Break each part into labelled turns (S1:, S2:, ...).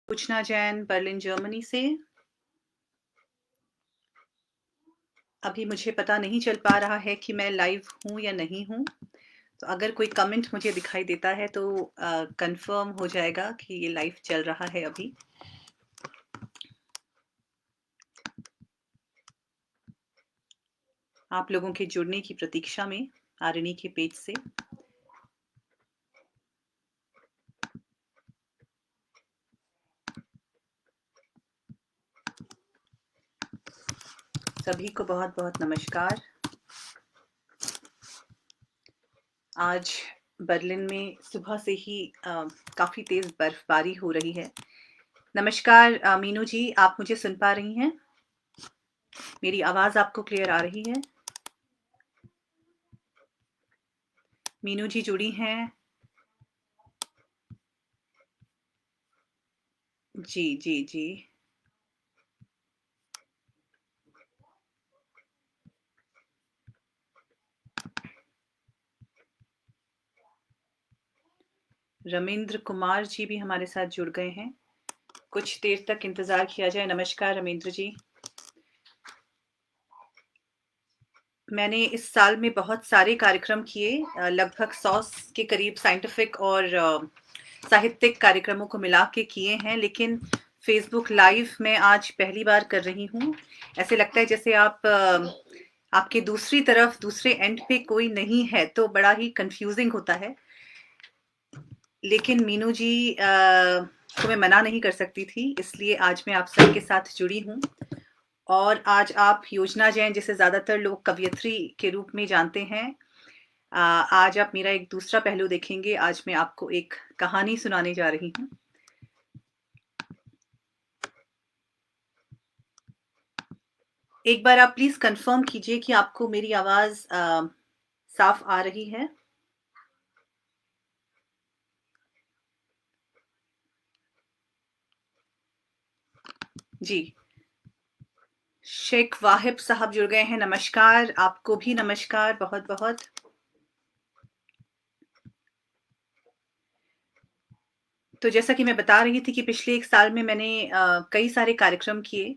S1: पूछना Jain Berlin Germany से। अभी मुझे पता नहीं चल पा रहा है कि मैं लाइव हूँ या नहीं हूँ। तो अगर कोई कमेंट मुझे दिखाई देता है तो कंफर्म हो जाएगा कि ये लाइव चल रहा है अभी। आप लोगों के जुड़ने की प्रतीक्षा में आरणी के पेज से। सभी को बहुत बहुत नमस्कार। आज बर्लिन में सुबह से ही काफ़ी तेज़ बर्फबारी हो रही है। नमस्कार मीनू जी, आप मुझे सुन पा रही हैं? मेरी आवाज़ आपको क्लियर आ रही है? मीनू जी जुड़ी हैं? जी जी जी। रमेंद्र कुमार जी भी हमारे साथ जुड़ गए हैं। कुछ देर तक इंतजार किया जाए। नमस्कार रमेंद्र जी। मैंने इस साल में बहुत सारे कार्यक्रम किए, लगभग 100 के करीब साइंटिफिक और साहित्यिक कार्यक्रमों को मिला के किए हैं, लेकिन फेसबुक लाइव मैं आज पहली बार कर रही हूँ। ऐसे लगता है जैसे आपके दूसरी तरफ दूसरे एंड पे कोई नहीं है, तो बड़ा ही कंफ्यूजिंग होता है। लेकिन मीनू जी को मैं मना नहीं कर सकती थी, इसलिए आज मैं आप सबके साथ जुड़ी हूँ। और आज आप योजना जैन, जिसे ज़्यादातर लोग कवयित्री के रूप में जानते हैं, आज आप मेरा एक दूसरा पहलू देखेंगे। आज मैं आपको एक कहानी सुनाने जा रही हूँ। एक बार आप प्लीज कंफर्म कीजिए कि आपको मेरी आवाज साफ आ रही है। जी, शेख वाहिब साहब जुड़ गए हैं। नमस्कार, आपको भी नमस्कार बहुत बहुत। तो जैसा कि मैं बता रही थी कि पिछले एक साल में मैंने कई सारे कार्यक्रम किए।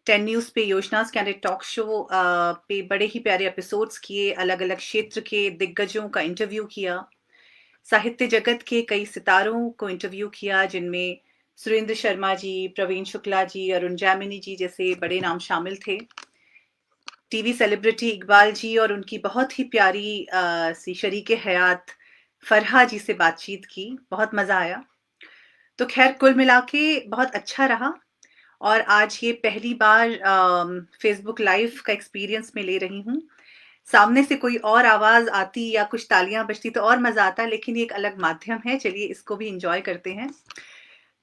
S1: 10 न्यूज़ पे योजना कैंडिडेट टॉक शो पे बड़े ही प्यारे एपिसोड्स किए, अलग अलग क्षेत्र के दिग्गजों का इंटरव्यू किया, साहित्य जगत के कई सितारों को इंटरव्यू किया, जिनमें सुरेंद्र शर्मा जी, प्रवीण शुक्ला जी, अरुण जैमिनी जी जैसे बड़े नाम शामिल थे। टीवी सेलिब्रिटी इकबाल जी और उनकी बहुत ही प्यारी सी शरीके हयात फरहा जी से बातचीत की, बहुत मज़ा आया। तो खैर कुल मिला के बहुत अच्छा रहा। और आज ये पहली बार फेसबुक लाइव का एक्सपीरियंस मैं ले रही हूँ। सामने से कोई और आवाज आती या कुछ तालियां बजती तो और मजा आता, लेकिन ये एक अलग माध्यम है। चलिए इसको भी इंजॉय करते हैं।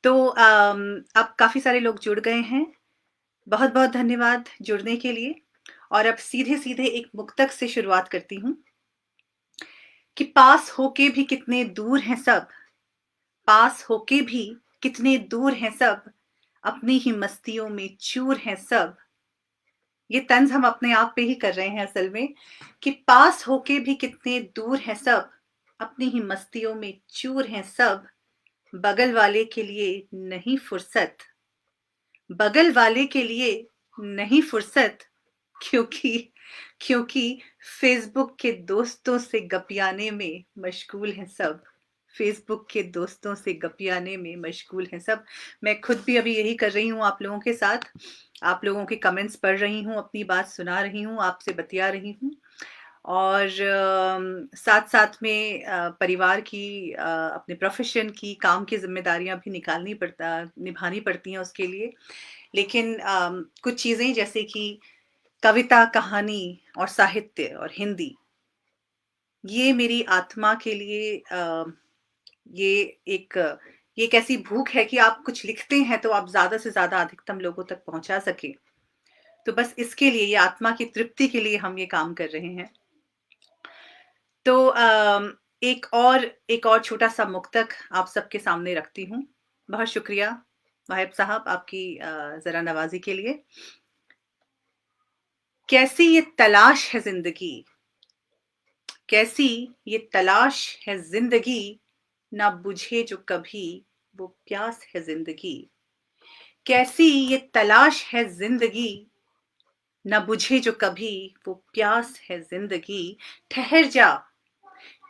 S1: तो अब काफी सारे लोग जुड़ गए हैं। बहुत बहुत धन्यवाद जुड़ने के लिए। और अब सीधे सीधे एक मुक्तक से शुरुआत करती हूँ कि पास होके भी कितने दूर हैं सब, पास होके भी कितने दूर हैं सब, अपनी ही मस्तियों में चूर हैं सब। ये तंज हम अपने आप पे ही कर रहे हैं असल में, कि पास होके भी कितने दूर हैं सब, अपनी ही मस्तियों में चूर हैं सब, बगल वाले के लिए नहीं फुर्सत, बगल वाले के लिए नहीं फुर्सत, क्योंकि क्योंकि फेसबुक के दोस्तों से गपियाने में मशगूल हैं सब, फेसबुक के दोस्तों से गपियाने में मशगूल हैं सब। मैं खुद भी अभी यही कर रही हूँ आप लोगों के साथ। आप लोगों के कमेंट्स पढ़ रही हूँ, अपनी बात सुना रही हूँ, आपसे बतिया रही हूँ। और साथ साथ में परिवार की, अपने प्रोफेशन की, काम की जिम्मेदारियां भी निभानी पड़ती हैं उसके लिए। लेकिन कुछ चीज़ें जैसे कि कविता, कहानी और साहित्य और हिंदी, ये मेरी आत्मा के लिए ये एक ये एक ऐसी भूख है कि आप कुछ लिखते हैं तो आप ज़्यादा से ज़्यादा अधिकतम लोगों तक पहुंचा सके। तो बस इसके लिए, ये आत्मा की तृप्ति के लिए हम ये काम कर रहे हैं। तो एक और छोटा-सा मुक्तक आप सबके सामने रखती हूँ। बहुत शुक्रिया वाहिब साहब आपकी ज़रा नवाज़ी के लिए। कैसी ये तलाश है ज़िंदगी, कैसी ये तलाश है ज़िंदगी, ना बुझे जो कभी वो प्यास है जिंदगी। कैसी ये तलाश है जिंदगी, न बुझे जो कभी वो प्यास है जिंदगी। ठहर जा,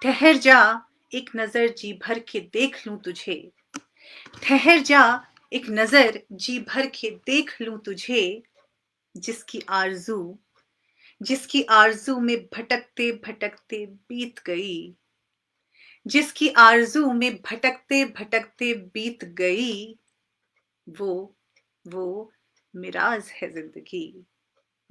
S1: ठहर जा, एक नजर जी भर के देख लूं तुझे। ठहर जा, एक नजर जी भर के देख लूं तुझे। जिसकी आरज़ू, जिसकी आरज़ू में भटकते भटकते बीत गई। जिसकी आरज़ू में भटकते भटकते बीत गई। वो वो मिराज है जिंदगी।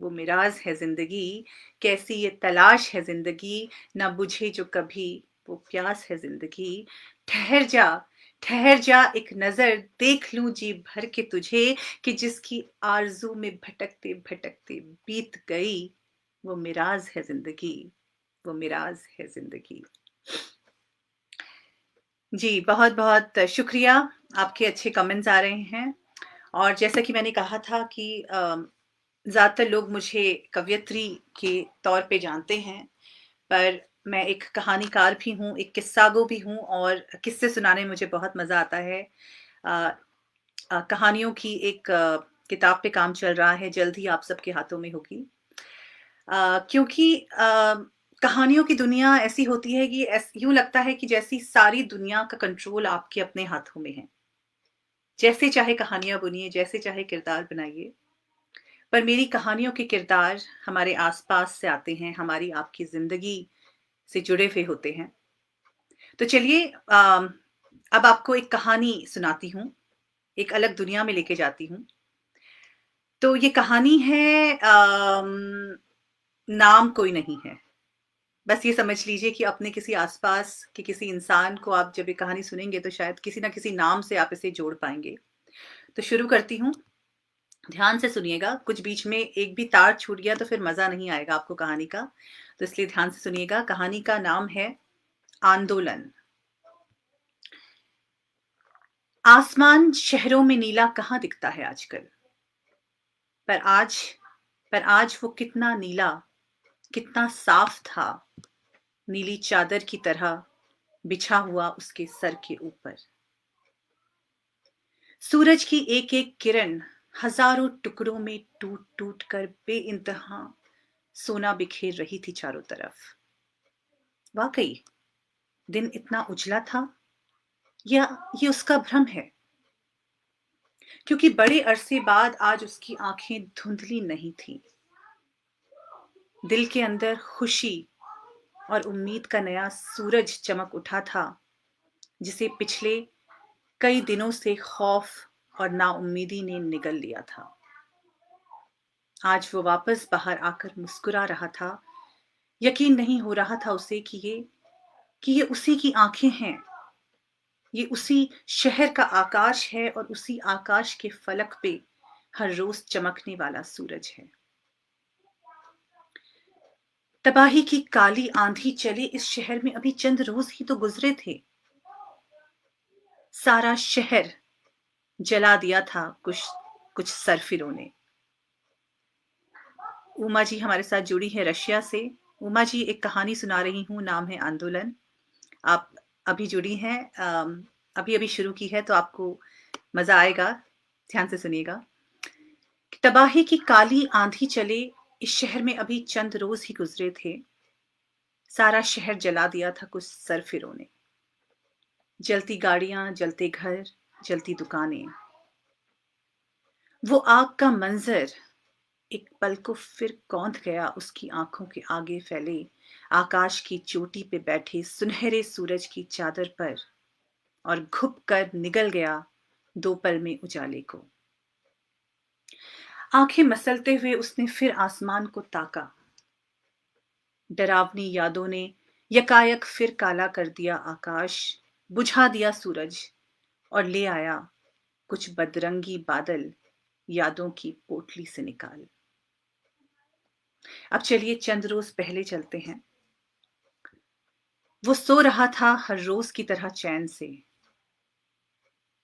S1: वो मिराज है जिंदगी। कैसी ये तलाश है जिंदगी, ना बुझे जो कभी वो प्यास है जिंदगी। ठहर जा, ठहर जा, एक नजर देख लूं जी भर के तुझे। कि जिसकी आरज़ू में भटकते भटकते बीत गई। वो मिराज है जिंदगी। वो मिराज है जिंदगी। जी, बहुत बहुत शुक्रिया। आपके अच्छे कमेंट्स आ रहे हैं। और जैसा कि मैंने कहा था कि ज़्यादातर लोग मुझे कवयित्री के तौर पे जानते हैं, पर मैं एक कहानीकार भी हूँ, एक किस्सागो भी हूँ और किस्से सुनाने में मुझे बहुत मज़ा आता है। अ कहानियों की एक किताब पे काम चल रहा है, जल्द ही आप सबके हाथों में होगी। क्योंकि कहानियों की दुनिया ऐसी होती है कि यूँ लगता है कि जैसी सारी दुनिया का कंट्रोल आपके अपने हाथों में है। जैसे चाहे कहानियाँ बुनिए, जैसे चाहे किरदार बनाइए। पर मेरी कहानियों के किरदार हमारे आस-पास से आते हैं, हमारी आपकी ज़िंदगी से जुड़े हुए होते हैं। तो चलिए अब आपको एक कहानी सुनाती हूँ, एक अलग दुनिया में लेके जाती हूँ। तो ये कहानी है नाम कोई नहीं है। बस ये समझ लीजिए कि अपने किसी आस-पास के किसी इंसान को आप जब ये कहानी सुनेंगे तो शायद किसी न किसी नाम से आप इसे जोड़ पाएँगे। तो शुरू करती हूँ। ध्यान से सुनिएगा, कुछ बीच में एक भी तार छूट गया तो फिर मज़ा नहीं आएगा आपको कहानी का। तो इसलिए ध्यान से सुनिएगा। कहानी का नाम है आंदोलन। आसमान शहरों में नीला कहाँ दिखता है आजकल? पर आज पर आज वो कितना नीला, कितना साफ था, नीली चादर की तरह बिछा हुआ उसके सर के ऊपर। सूरज की एक-एक किरण हज़ारों टुकड़ों में टूट-टूट कर बेइंतहा सोना बिखेर रही थी चारों तरफ। वाक़ई दिन इतना उजला था या ये उसका भ्रम है? क्योंकि बड़े अरसे बाद आज उसकी आँखें धुंधली नहीं थीं। दिल के अंदर खुशी और उम्मीद का नया सूरज चमक उठा था, जिसे पिछले कई दिनों से खौफ और नाउम्मीदी ने निगल लिया था। आज वो वापस बाहर आकर मुस्कुरा रहा था। यकीन नहीं हो रहा था उसे कि ये उसी की आँखें हैं। ये उसी शहर का आकाश है और उसी आकाश के फलक पे हर रोज़ चमकने वाला सूरज है। तबाही की काली आंधी चले इस शहर में अभी चंद रोज़ ही तो गुज़रे थे। सारा शहर जला दिया था कुछ कुछ सरफिरों ने। उमा जी हमारे साथ जुड़ी हैं रशिया से। उमा जी एक कहानी सुना रही हूँ, नाम है आंदोलन। आप अभी जुड़ी हैं, अभी-अभी शुरू की है तो आपको मज़ा आएगा। ध्यान से सुनिएगा। तबाही की काली आंधी चले इस शहर में अभी चंद रोज़ ही गुज़रे थे। सारा शहर जला दिया था कुछ सरफिरों ने। जलती गाड़ियाँ, जलते घर, जलती दुकानें। वो आग का मंज़र एक पल को फिर कौंध गया उसकी आंखों के आगे फैले आकाश की चोटी पे बैठे सुनहरे सूरज की चादर पर और घुप कर निगल गया दो पल में उजाले को। आंखें मसलते हुए उसने फिर आसमान को ताका। डरावनी यादों ने यकायक फिर काला कर दिया आकाश, बुझा दिया सूरज और ले आया कुछ बदरंगी बादल यादों की पोटली से निकाल। अब चलिए चंद रोज पहले चलते हैं। वो सो रहा था हर रोज की तरह चैन से।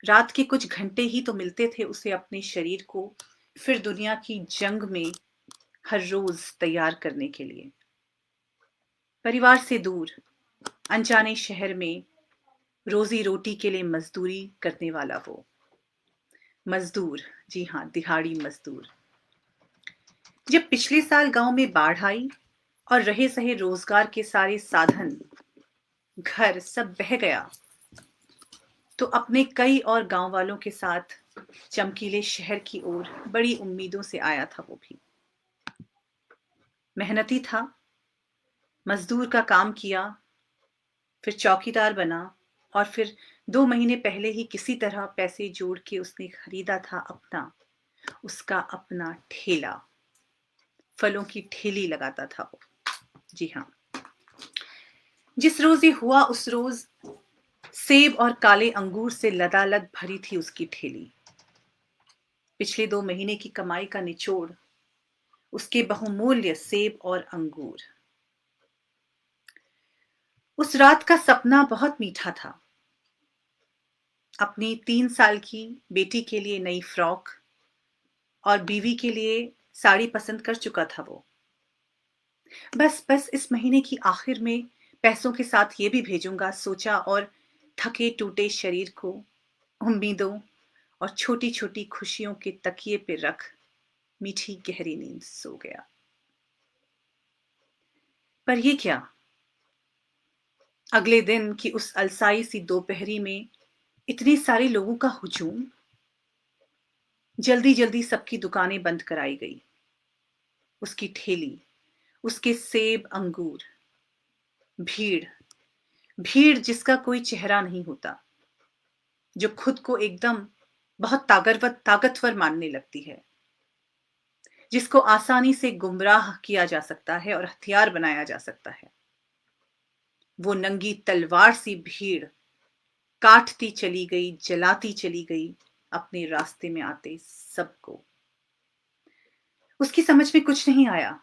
S1: रात के कुछ घंटे ही तो मिलते थे उसे अपने शरीर को फिर दुनिया की जंग में हर रोज तैयार करने के लिए। परिवार से दूर, अनजाने शहर में रोजी रोटी के लिए मजदूरी करने वाला वो मजदूर, जी हाँ, दिहाड़ी मजदूर। जब पिछले साल गांव में बाढ़ आई और रहे सहे रोजगार के सारे साधन, घर सब बह गया, तो अपने कई और गांव वालों के साथ चमकीले शहर की ओर बड़ी उम्मीदों से आया था वो भी। मेहनती था, मजदूर का काम किया, फिर चौकीदार बना, और फिर 2 महीने पहले ही किसी तरह पैसे जोड़ के उसने खरीदा था उसका अपना ठेला। फलों की ठेली लगाता था वो, जी हाँ। जिस रोज ये हुआ उस रोज सेब और काले अंगूर से लदालद भरी थी उसकी ठेली। पिछले 2 महीने की कमाई का निचोड़, उसके बहुमूल्य सेब और अंगूर। उस रात का सपना बहुत मीठा था। अपनी 3 साल की बेटी के लिए नई फ्रॉक और बीवी के लिए साड़ी पसंद कर चुका था वो। बस बस इस महीने की आखिर में पैसों के साथ ये भी भेजूंगा सोचा, और थके टूटे शरीर को उम्मीदों और छोटी छोटी खुशियों के तकिए पे रख मीठी गहरी नींद सो गया। पर ये क्या, अगले दिन की उस अलसाई सी दोपहरी में इतने सारे लोगों का हुजूम। जल्दी जल्दी सबकी दुकानें बंद कराई गई। उसकी ठेली, उसके सेब अंगूर, भीड़, भीड़ जिसका कोई चेहरा नहीं होता, जो खुद को एकदम बहुत ताकतवर मानने लगती है, जिसको आसानी से गुमराह किया जा सकता है और हथियार बनाया जा सकता है। वो नंगी तलवार सी भीड़ काटती चली गई, जलाती चली गई अपने रास्ते में आते सबको। उसकी समझ में कुछ नहीं आया।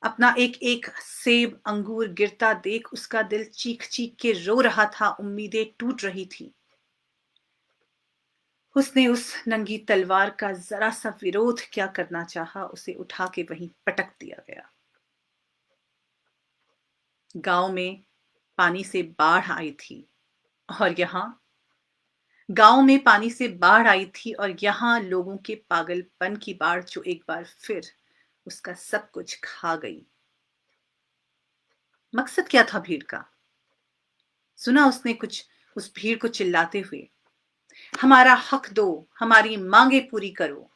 S1: अपना एक एक सेब अंगूर गिरता देख उसका दिल चीख चीख के रो रहा था, उम्मीदें टूट रही थी। उसने उस नंगी तलवार का जरा सा विरोध क्या करना चाहा, उसे उठा के वहीं पटक दिया गया। गांव में पानी से बाढ़ आई थी और गांव में पानी से बाढ़ आई थी और यहाँ लोगों के पागलपन की बाढ़ जो एक बार फिर उसका सब कुछ खा गई। मकसद क्या था भीड़ का? सुना उसने कुछ उस भीड़ को चिल्लाते हुए, हमारा हक दो, हमारी मांगे पूरी करो।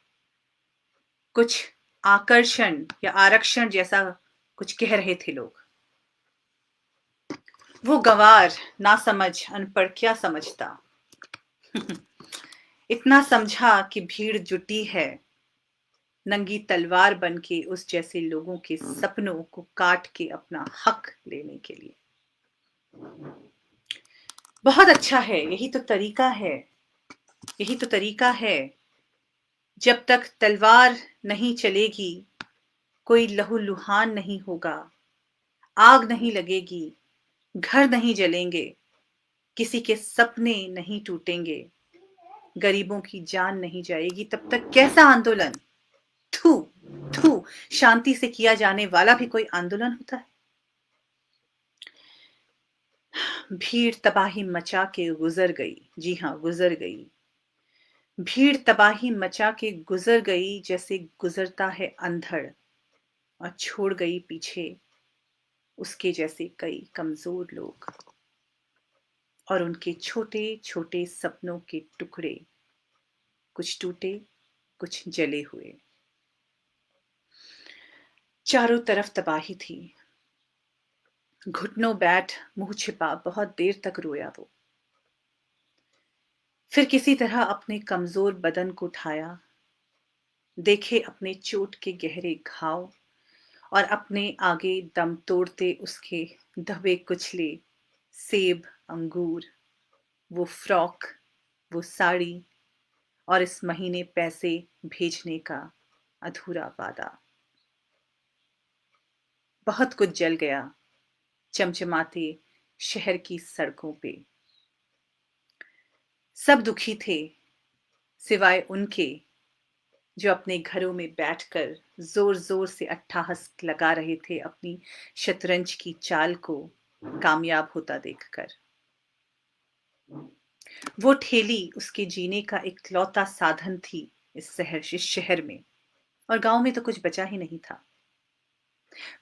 S1: कुछ आकर्षण या आरक्षण जैसा कुछ कह रहे थे लोग। वो गंवार, ना समझ, अनपढ़ क्या समझता। इतना समझा कि भीड़ जुटी है नंगी तलवार बन के उस जैसे लोगों के सपनों को काट के अपना हक लेने के लिए। बहुत अच्छा है, यही तो तरीका है, यही तो तरीका है। जब तक तलवार नहीं चलेगी कोई लहूलुहान नहीं होगा, आग नहीं लगेगी, घर नहीं जलेंगे, किसी के सपने नहीं टूटेंगे, गरीबों की जान नहीं जाएगी, तब तक कैसा आंदोलन? थू थू, शांति से किया जाने वाला भी कोई आंदोलन होता है? भीड़ तबाही मचा के गुजर गई, जी हां, गुजर गई। भीड़ तबाही मचा के गुजर गई जैसे गुजरता है अंधड़, और छोड़ गई पीछे उसके जैसे कई कमजोर लोग और उनके छोटे छोटे सपनों के टुकड़े, कुछ टूटे, कुछ जले हुए। चारों तरफ तबाही थी। घुटनों बैठ मुंह छिपा बहुत देर तक रोया वो। फिर किसी तरह अपने कमजोर बदन को उठाया, देखे अपने चोट के गहरे घाव और अपने आगे दम तोड़ते उसके दबे कुचले सेब अंगूर, वो फ्रॉक, वो साड़ी और इस महीने पैसे भेजने का अधूरा वादा। बहुत कुछ जल गया चमचमाते शहर की सड़कों पे। सब दुखी थे सिवाय उनके जो अपने घरों में बैठकर जोर जोर से अट्ठाहस लगा रहे थे अपनी शतरंज की चाल को कामयाब होता देखकर। वो ठेली उसके जीने का इकलौता साधन थी इस शहर में, और गाँव में तो कुछ बचा ही नहीं था।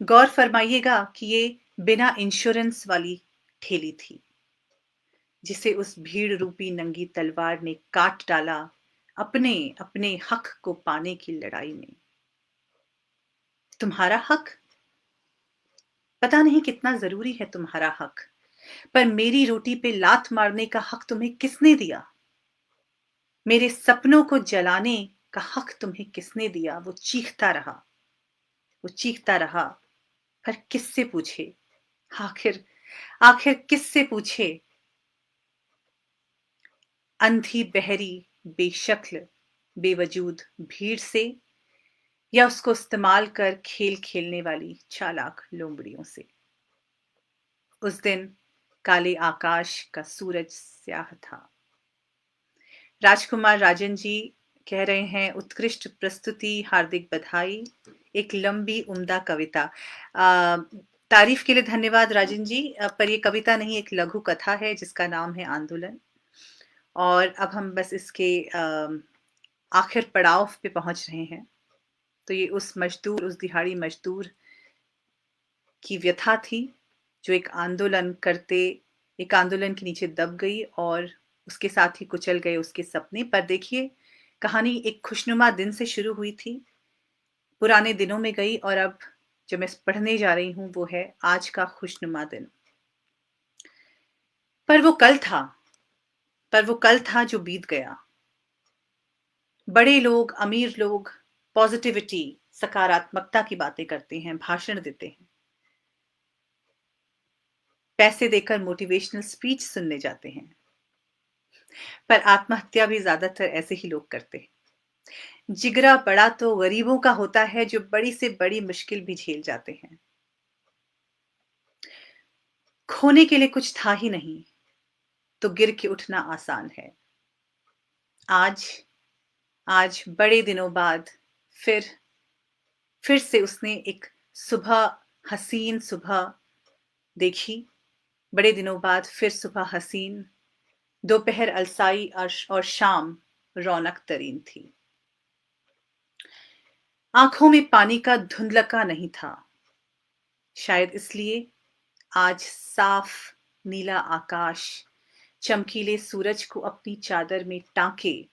S1: गौर फरमाइएगा कि ये बिना इंश्योरेंस वाली ठेली थी, जिसे उस भीड़ रूपी नंगी तलवार ने काट डाला अपने अपने हक को पाने की लड़ाई में। तुम्हारा हक? पता नहीं कितना जरूरी है तुम्हारा हक, पर मेरी रोटी पे लात मारने का हक तुम्हें किसने दिया? मेरे सपनों को जलाने का हक तुम्हें किसने दिया? वो चीखता रहा, पर किससे पूछे? आखिर आखिर किससे पूछे? अंधी बहरी बेशक्ल बेवजूद भीड़ से, या उसको इस्तेमाल कर खेल खेलने वाली चालाक लोमड़ियों से। उस दिन काले आकाश का सूरज स्याह था। राजकुमार राजन जी कह रहे हैं, उत्कृष्ट प्रस्तुति, हार्दिक बधाई। एक लंबी उम्दा कविता। तारीफ के लिए धन्यवाद राजन जी, पर ये कविता नहीं, एक लघु कथा है जिसका नाम है आंदोलन। और अब हम बस इसके आखिर पड़ाव पे पहुंच रहे हैं। तो ये उस दिहाड़ी मजदूर की व्यथा थी, जो एक आंदोलन के नीचे दब गई, और उसके साथ ही कुचल गए उसके सपने। पर देखिए, कहानी एक खुशनुमा दिन से शुरू हुई थी, पुराने दिनों में गई, और अब जो मैं पढ़ने जा रही हूं वो है आज का खुशनुमा दिन। पर वो कल था पर वो कल था जो बीत गया। बड़े लोग, अमीर लोग पॉजिटिविटी, सकारात्मकता की बातें करते हैं, भाषण देते हैं, पैसे देकर मोटिवेशनल स्पीच सुनने जाते हैं, पर आत्महत्या भी ज्यादातर ऐसे ही लोग करते हैं। जिगरा बड़ा तो गरीबों का होता है, जो बड़ी से बड़ी मुश्किल भी झेल जाते हैं। खोने के लिए कुछ था ही नहीं, तो गिर के उठना आसान है। आज आज बड़े दिनों बाद फिर फिर से उसने एक सुबह, हसीन सुबह देखी। बड़े दिनों बाद फिर सुबह हसीन, दोपहर अलसाई, और शाम रौनक तरीन थी। आंखों में पानी का धुंधलका नहीं था, शायद इसलिए आज साफ नीला आकाश चमकीले सूरज को अपनी चादर में टांके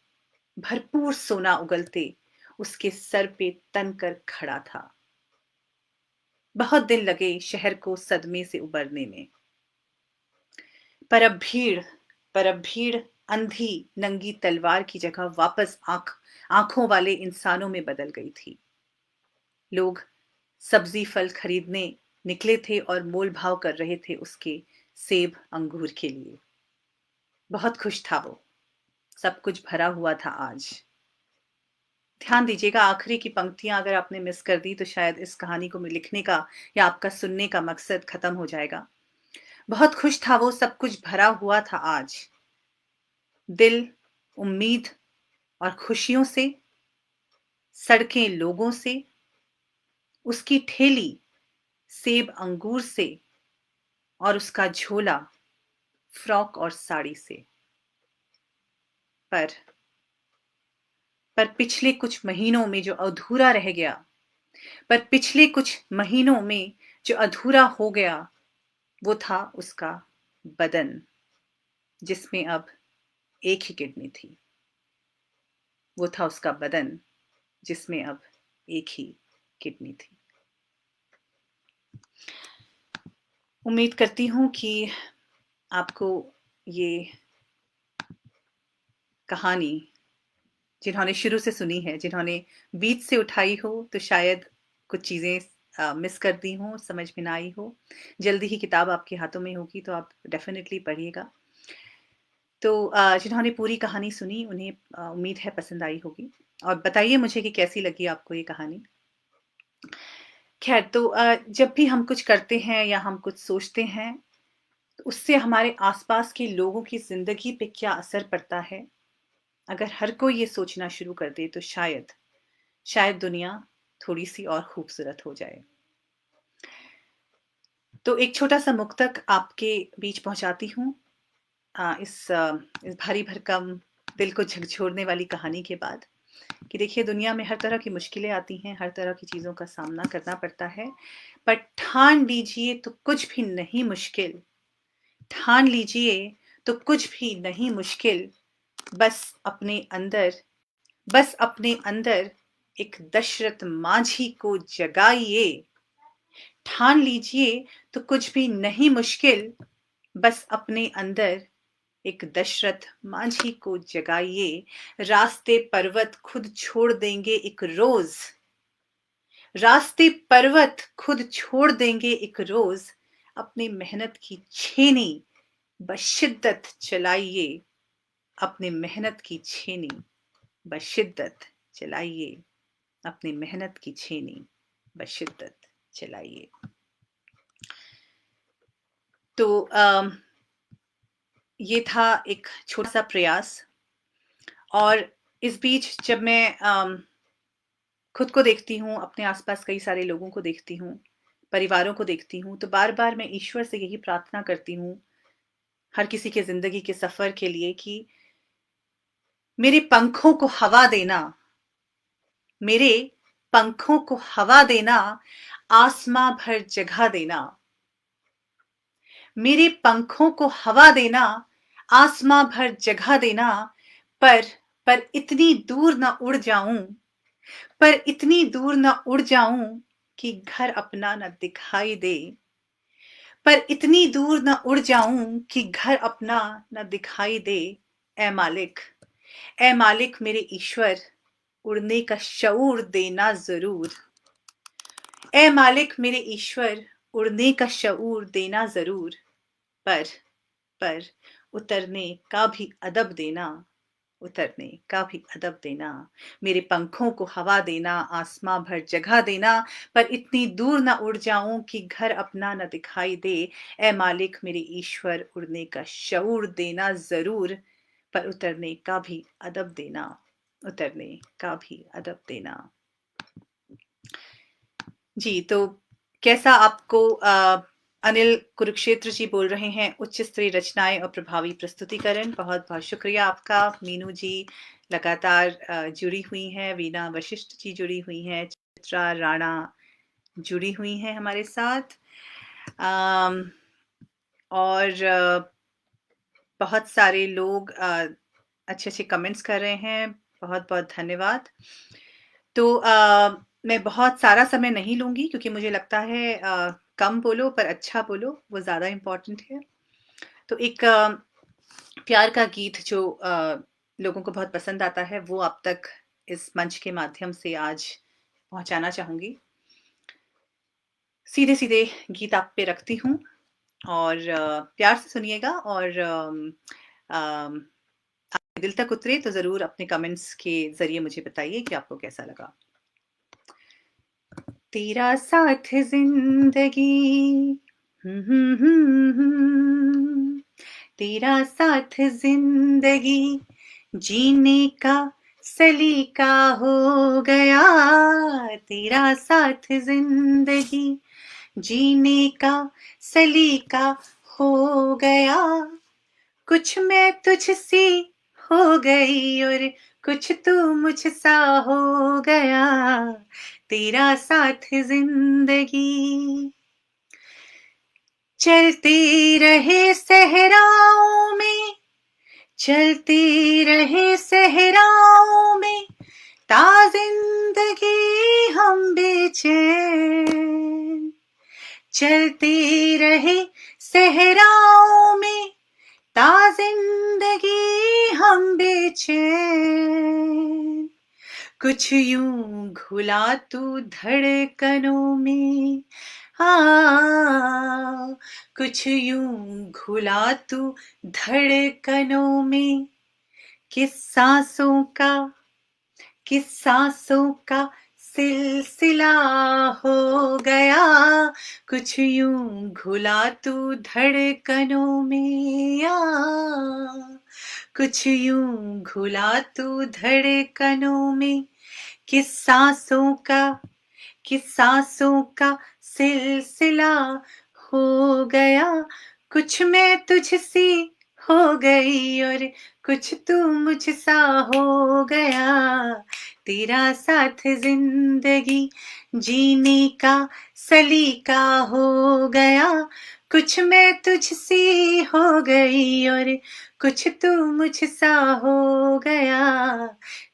S1: भरपूर सोना उगलते उसके सर पे तन कर खड़ा था। बहुत दिन लगे शहर को सदमे से उबरने में, पर अब भीड़ पर अब भीड़ अंधी नंगी तलवार की जगह वापस आंखों वाले इंसानों में बदल गई थी। लोग सब्जी फल खरीदने निकले थे और मोल भाव कर रहे थे उसके सेब अंगूर के लिए। बहुत खुश था वो, सब कुछ भरा हुआ था आज। ध्यान दीजिएगा, आखिरी की पंक्तियां अगर आपने मिस कर दी तो शायद इस कहानी को लिखने का या आपका सुनने का मकसद खत्म हो जाएगा। बहुत खुश था वो, सब कुछ भरा हुआ था आज। दिल उम्मीद और खुशियों से, सड़कें लोगों से, उसकी ठेली सेब अंगूर से, और उसका झोला फ्रॉक और साड़ी से। पर पिछले कुछ महीनों में जो अधूरा रह गया पर पिछले कुछ महीनों में जो अधूरा हो गया, वो था उसका बदन, जिसमें अब एक ही किडनी थी। वो था उसका बदन, जिसमें अब एक ही किडनी थी। उम्मीद करती हूं कि आपको ये कहानी, जिन्होंने शुरू से सुनी है, जिन्होंने बीच से उठाई हो, तो शायद कुछ चीज़ें मिस कर दी हो, समझ में ना आई हो। जल्दी ही किताब आपके हाथों में होगी तो आप डेफिनेटली पढ़िएगा। तो जिन्होंने पूरी कहानी सुनी उन्हें उम्मीद है पसंद आई होगी, और बताइए मुझे कि कैसी लगी आपको ये कहानी। खैर, तो जब भी हम कुछ करते हैं या हम कुछ सोचते हैं, तो उससे हमारे आसपास के लोगों की जिंदगी पे क्या असर पड़ता है, अगर हर कोई ये सोचना शुरू कर दे तो शायद शायद दुनिया थोड़ी सी और खूबसूरत हो जाए। तो एक छोटा सा मुक्तक आपके बीच पहुंचाती हूँ। इस भारी भरकम दिल को झकझोरने वाली कहानी के बाद कि देखिए दुनिया में हर तरह की मुश्किलें आती हैं, हर तरह की चीज़ों का सामना करना पड़ता है, पर ठान लीजिए तो कुछ भी नहीं मुश्किल, ठान लीजिए तो कुछ भी नहीं मुश्किल, बस अपने अंदर बस अपने अंदर एक दशरथ मांझी को जगाइए। ठान लीजिए तो कुछ भी नहीं मुश्किल, बस अपने अंदर एक दशरथ मांझी को जगाइए। रास्ते पर्वत खुद छोड़ देंगे एक रोज, रास्ते पर्वत खुद छोड़ देंगे एक रोज, अपनी मेहनत की छेनी बशिद्दत चलाइए, अपनी मेहनत की छेनी बशिद्दत चलाइए, अपनी मेहनत की छेनी बशिद्दत चलाइए। तो ये था एक छोटा सा प्रयास। और इस बीच जब मैं खुद को देखती हूँ, अपने आसपास कई सारे लोगों को देखती हूँ, परिवारों को देखती हूँ, तो बार बार मैं ईश्वर से यही प्रार्थना करती हूँ हर किसी के जिंदगी के सफर के लिए कि मेरे पंखों को हवा देना, मेरे पंखों को हवा देना, आसमां भर जगह देना, मेरे पंखों को हवा देना, आसमां भर जगह देना, पर इतनी दूर न उड़ जाऊं, पर इतनी दूर न उड़ जाऊं कि घर अपना न दिखाई दे, पर इतनी दूर न उड़ जाऊं कि घर अपना न दिखाई दे। ए मालिक, ए मालिक मेरे ईश्वर, उड़ने का शऊर देना जरूर। ए मालिक मेरे ईश्वर, उड़ने का शऊर देना जरूर, पर उतरने का भी अदब देना, उतरने का भी अदब देना। मेरे पंखों को हवा देना, आसमां भर जगह देना, पर इतनी दूर न उड़ जाऊं कि घर अपना न दिखाई दे। ए मालिक मेरे ईश्वर, उड़ने का शऊर देना जरूर, पर उतरने का भी अदब देना, उतरने का भी अदब देना। जी, तो कैसा आपको अनिल कुरुक्षेत्र जी बोल रहे हैं, उच्च स्तरीय रचनाएं और प्रभावी प्रस्तुतिकरण। बहुत बहुत शुक्रिया आपका। मीनू जी लगातार जुड़ी हुई हैं, वीना वशिष्ठ जी जुड़ी हुई हैं, चित्रा राणा जुड़ी हुई हैं हमारे साथ। और बहुत सारे लोग अच्छे अच्छे कमेंट्स कर रहे हैं, बहुत बहुत धन्यवाद। तो मैं बहुत सारा समय नहीं लूंगी क्योंकि मुझे लगता है कम बोलो पर अच्छा बोलो, वो ज़्यादा इम्पोर्टेंट है। तो एक प्यार का गीत जो लोगों को बहुत पसंद आता है, वो आप तक इस मंच के माध्यम से आज पहुंचाना चाहूंगी। सीधे सीधे गीत आप पे रखती हूँ और प्यार से सुनिएगा, और दिल तक उतरे तो ज़रूर अपने कमेंट्स के ज़रिए मुझे बताइए कि आपको कैसा लगा। तेरा साथ जिंदगी, तेरा साथ जिंदगी जीने का सलीका हो गया, तेरा साथ जिंदगी जीने का सलीका हो गया। कुछ मैं तुझसी हो गई और कुछ तू मुझसा हो गया, तेरा साथ जिंदगी। चलते रहे सहराओं में, चलते रहे सहराओं में, ता जिंदगी हम बेचैन। चलते रहे सहराओं में, ता जिंदगी हम बेचैन। कुछ यूं घुला तू धड़कनों में, हाँ कुछ यूं घुला तू धड़कनों में, किस सांसों का सिलसिला हो गया। कुछ यूं घुला तू धड़कनों में, कुछ यूं घुला तू धड़कनों में, किस सांसों का सिलसिला हो गया। कुछ मैं तुझसी हो गई और कुछ तू मुझसा हो गया। तेरा साथ जिंदगी जीने का सलीका हो गया। कुछ मैं तुझसी हो गई और कुछ तू मुझसा हो गया।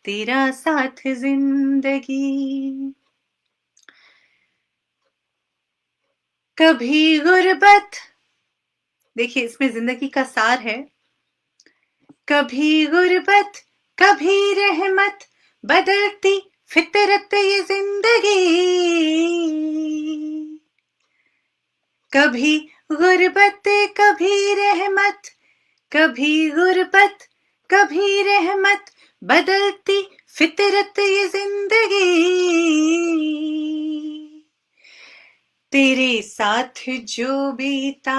S1: तेरा साथ जिंदगी। कभी गुर्बत, देखिए इसमें जिंदगी का सार है। कभी गुर्बत कभी रहमत, बदलती फितरत ये जिंदगी। कभी गुर्बत कभी रहमत, कभी गुर्बत कभी रहमत, बदलती फितरत ये जिंदगी। तेरे साथ जो बीता,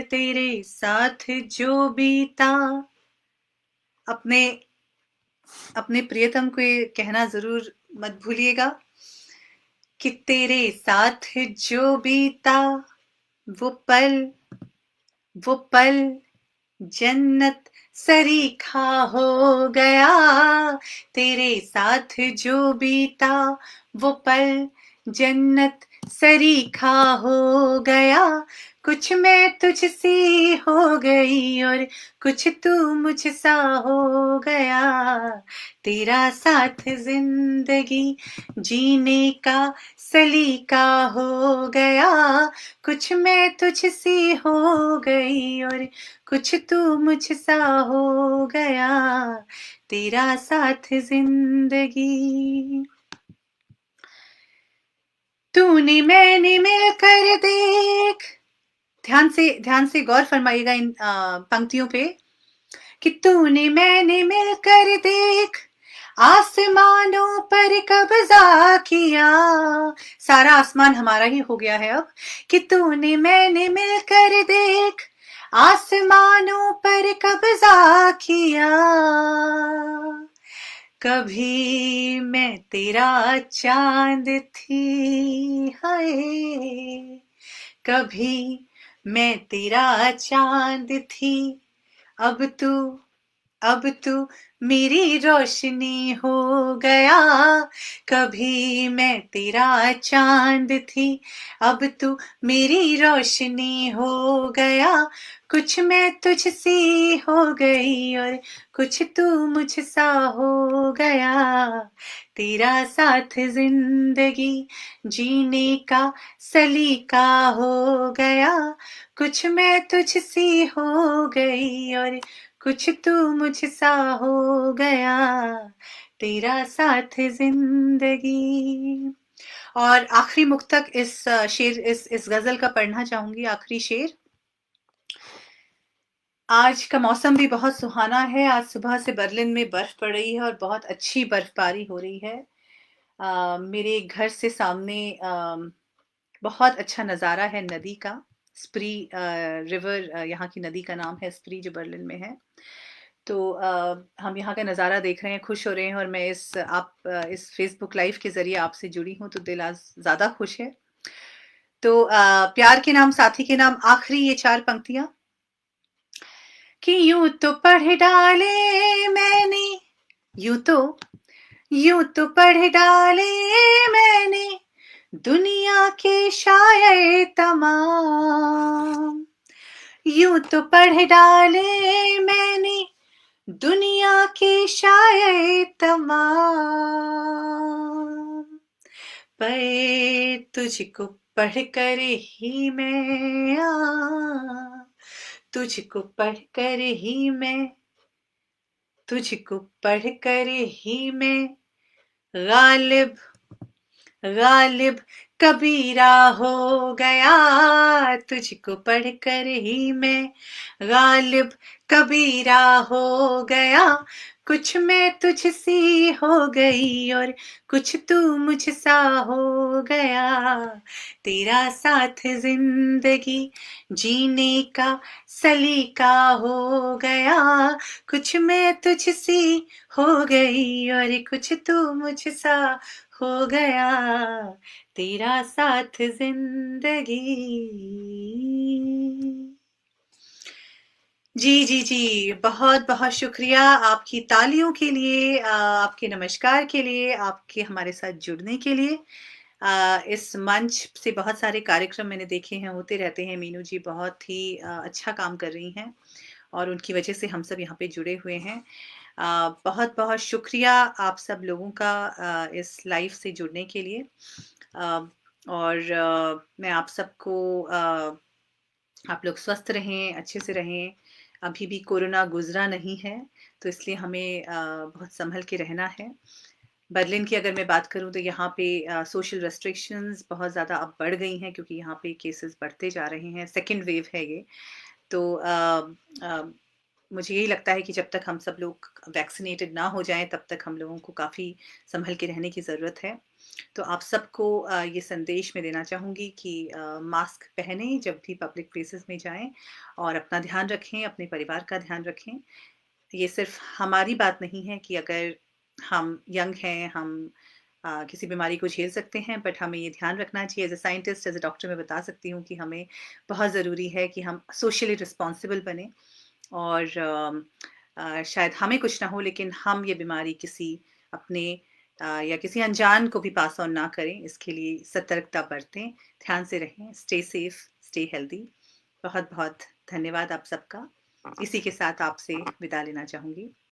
S1: तेरे साथ जो बीता, अपने अपने प्रियतम को ये कहना जरूर मत भूलिएगा कि तेरे साथ जो बीता वो पल, वो पल जन्नत सरीखा हो गया। तेरे साथ जो बीता वो पल जन्नत सरीखा हो गया। कुछ मैं तुझसी हो गई और कुछ तू मुझसा हो गया। तेरा साथ जिंदगी जीने का सलीका हो गया। कुछ मैं तुझसी हो गई और कुछ तू मुझसा हो गया। तेरा साथ जिंदगी। तूने मैंने मिलकर देख, ध्यान से गौर फरमाइएगा इन पंक्तियों पे कि तूने मैंने मिलकर देख आसमानों पर कब्जा किया। सारा आसमान हमारा ही हो गया है अब। कि तूने मैंने मिलकर देख आसमानों पर कब्जा किया। कभी मैं तेरा चांद थी, हाय कभी मैं तेरा चांद थी। अब तू, अब तू मेरी रोशनी हो गया। कभी मैं तेरा चांद थी, अब तू मेरी रोशनी हो गया। कुछ मैं तुझसी हो गई और कुछ तू मुझसा हो गया। तेरा साथ जिंदगी जीने का सलीका हो गया। कुछ मैं तुझसी हो गई और कुछ तू मुझसा हो गया। तेरा साथ जिंदगी। और आखिरी मुक्तक इस शेर, इस गजल का पढ़ना चाहूंगी, आखिरी शेर। आज का मौसम भी बहुत सुहाना है। आज सुबह से बर्लिन में बर्फ पड़ रही है और बहुत अच्छी बर्फबारी हो रही है। मेरे घर से सामने बहुत अच्छा नज़ारा है नदी का। स्प्री रिवर, यहाँ की नदी का नाम है स्प्री, जो बर्लिन में है। तो हम यहाँ का नज़ारा देख रहे हैं, खुश हो रहे हैं। और मैं इस फेसबुक लाइव के ज़रिए आपसे जुड़ी हूँ तो दिल आज ज़्यादा खुश है। तो प्यार के नाम साथी के नाम, आखिरी ये 4 पंक्तियाँ कि यूं तो पढ़ डाले मैंने, यूं तो यूं तो पढ़ डाले मैंने दुनिया के शायर तमाम। यूं तो पढ़ डाले मैंने दुनिया के शायर तमाम, पर तुझको पढ़कर ही मैं तुझको पढ़कर ही मैं, तुझको पढ़कर ही मैं गालिब, गालिब कबीरा हो गया। तुझको पढ़कर ही मैं गालिब कबीरा हो गया। कुछ मैं तुझसी हो गई और कुछ तू मुझसा हो गया। तेरा साथ जिंदगी जीने का सलीका हो गया। कुछ मैं तुझसी हो गई और कुछ तू मुझसा हो गया। तेरा साथ जिंदगी। जी, जी, जी। बहुत-बहुत शुक्रिया आपकी तालियों के लिए, आपके नमस्कार के लिए, आपके हमारे साथ जुड़ने के लिए। इस मंच से बहुत सारे कार्यक्रम मैंने देखे हैं, होते रहते हैं। मीनू जी बहुत ही अच्छा काम कर रही हैं और उनकी वजह से हम सब यहाँ पे जुड़े हुए हैं। बहुत-बहुत शुक्रिया आप सब लोगों का इस लाइव से जुड़ने के लिए। अ, और मैं आप सबको आप लोग स्वस्थ रहें, अच्छे से रहें। अभी भी कोरोना गुज़रा नहीं है, तो इसलिए हमें बहुत सँभल के रहना है। बर्लिन की अगर मैं बात करूँ तो यहाँ पे सोशल रेस्ट्रिक्शंस बहुत ज़्यादा अब बढ़ गई हैं क्योंकि यहाँ पे केसेज़ बढ़ते जा रहे हैं, सेकंड वेव है ये। तो अ, मुझे यही लगता है कि जब तक हम सब लोग वैक्सीनेटेड ना हो जाएँ, तब तक हम लोगों को काफ़ी सँभल के रहने की ज़रूरत है। तो आप सबको ये संदेश मैं देना चाहूँगी कि मास्क पहनें जब भी पब्लिक प्लेसेस में जाएँ और अपना ध्यान रखें, अपने परिवार का ध्यान रखें। ये सिर्फ़ हमारी बात नहीं है कि अगर हम यंग हैं, हम किसी बीमारी को झेल सकते हैं, बट हमें ये ध्यान रखना चाहिए as a scientist, as a doctor मैं बता सकती हूँ कि हमें बहुत ज़रूरी है कि हम सोशली रिस्पॉन्सिबल बनें और शायद हमें कुछ ना हो लेकिन हम ये बीमारी किसी अपने या किसी अनजान को भी पास ऑन ना करें, इसके लिए सतर्कता बरतें, ध्यान से रहें, स्टे सेफ, स्टे हेल्दी। बहुत-बहुत धन्यवाद आप सबका। इसी के साथ आपसे विदा लेना चाहूँगी।